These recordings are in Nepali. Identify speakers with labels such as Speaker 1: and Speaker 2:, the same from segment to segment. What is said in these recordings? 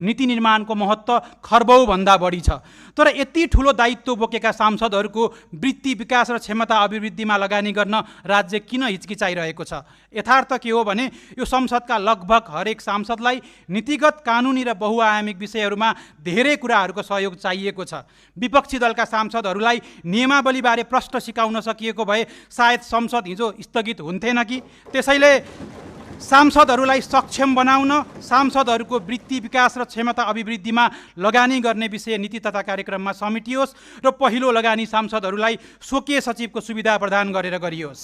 Speaker 1: नीति निर्माणको महत्त्व खर्बौँभन्दा बढी छ। तर यति ठुलो दायित्व बोकेका सांसदहरूको वृत्ति विकास र क्षमता अभिवृद्धिमा लगानी गर्न राज्य किन हिचकिचाइरहेको छ? यथार्थ के हो भने यो संसदका लगभग हरेक सांसदलाई नीतिगत, कानुनी र बहुआयामिक विषयहरूमा धेरै कुराहरूको सहयोग चाहिएको छ। विपक्षी दलका सांसदहरूलाई नियमावलीबारे प्रश्न सिकाउन सकिएको भए सायद संसद हिजो स्थगित हुन्थेन कि? त्यसैले सांसदहरूलाई सक्षम बनाउन, सांसदहरूको वृत्ति विकास र क्षमता अभिवृद्धिमा लगानी गर्ने विषय नीति तथा कार्यक्रममा समेटियोस् र पहिलो लगानी सांसदहरूलाई स्वकीय सचिवको सुविधा प्रदान गरेर गरियोस्।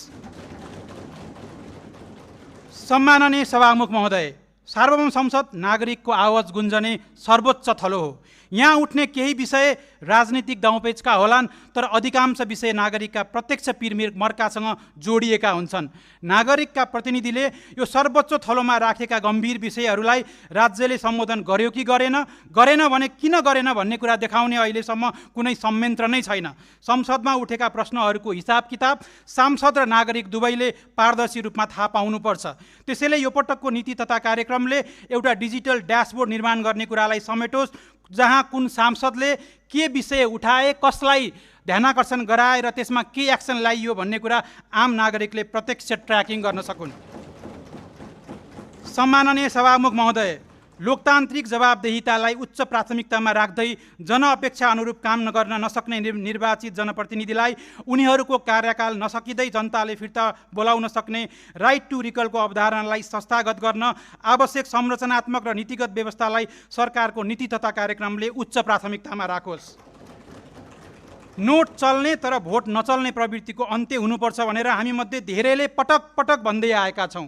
Speaker 1: सम्माननीय सभामुख महोदय, सार्वभौम संसद नागरिकको आवाज गुन्जने सर्वोच्च थलो हो। यहाँ उठ्ने केही विषय राजनीतिक दाउपेचका होलान्, तर अधिकांश विषय नागरिकका प्रत्यक्ष पिरमर्कासँग जोडिएका हुन्छन्। नागरिकका प्रतिनिधिले यो सर्वोच्च थलोमा राखेका गम्भीर विषयहरूलाई राज्यले सम्बोधन गर्यो कि गरेन भने किन गरेन भन्ने कुरा देखाउने अहिलेसम्म कुनै संयन्त्र नै छैन। संसदमा उठेका प्रश्नहरूको हिसाब किताब सांसद र नागरिक दुवैले पारदर्शी रूपमा थाहा पाउनुपर्छ। त्यसैले यो पटकको नीति तथा कार्यक्रमले एउटा डिजिटल ड्यासबोर्ड निर्माण गर्ने कुरालाई समेटोस्, जहाँ कुन सांसदले के विषय उठाए, कसलाई ध्यानाकर्षण गराए र त्यसमा के एक्सन लाइयो भन्ने कुरा आम नागरिकले प्रत्यक्ष ट्र्याकिङ गर्न सकुन्। सम्माननीय सभामुख महोदय, लोकतान्त्रिक जवाबदेहितालाई उच्च प्राथमिकतामा राख्दै जनअपेक्षा अनुरूप काम गर्न नसक्ने निर्वाचित जनप्रतिनिधिलाई उनीहरूको कार्यकाल नसकिँदै जनताले फिर्ता बोलाउन सक्ने राइट टु रिकलको अवधारणालाई संस्थागत गर्न आवश्यक संरचनात्मक र नीतिगत व्यवस्थालाई सरकारको नीति तथा कार्यक्रमले उच्च प्राथमिकतामा राखोस्। नोट चल्ने तर भोट नचल्ने प्रवृत्तिको अन्त्य हुनुपर्छ भनेर हामीमध्ये धेरैले पटक पटक भन्दै आएका छौँ।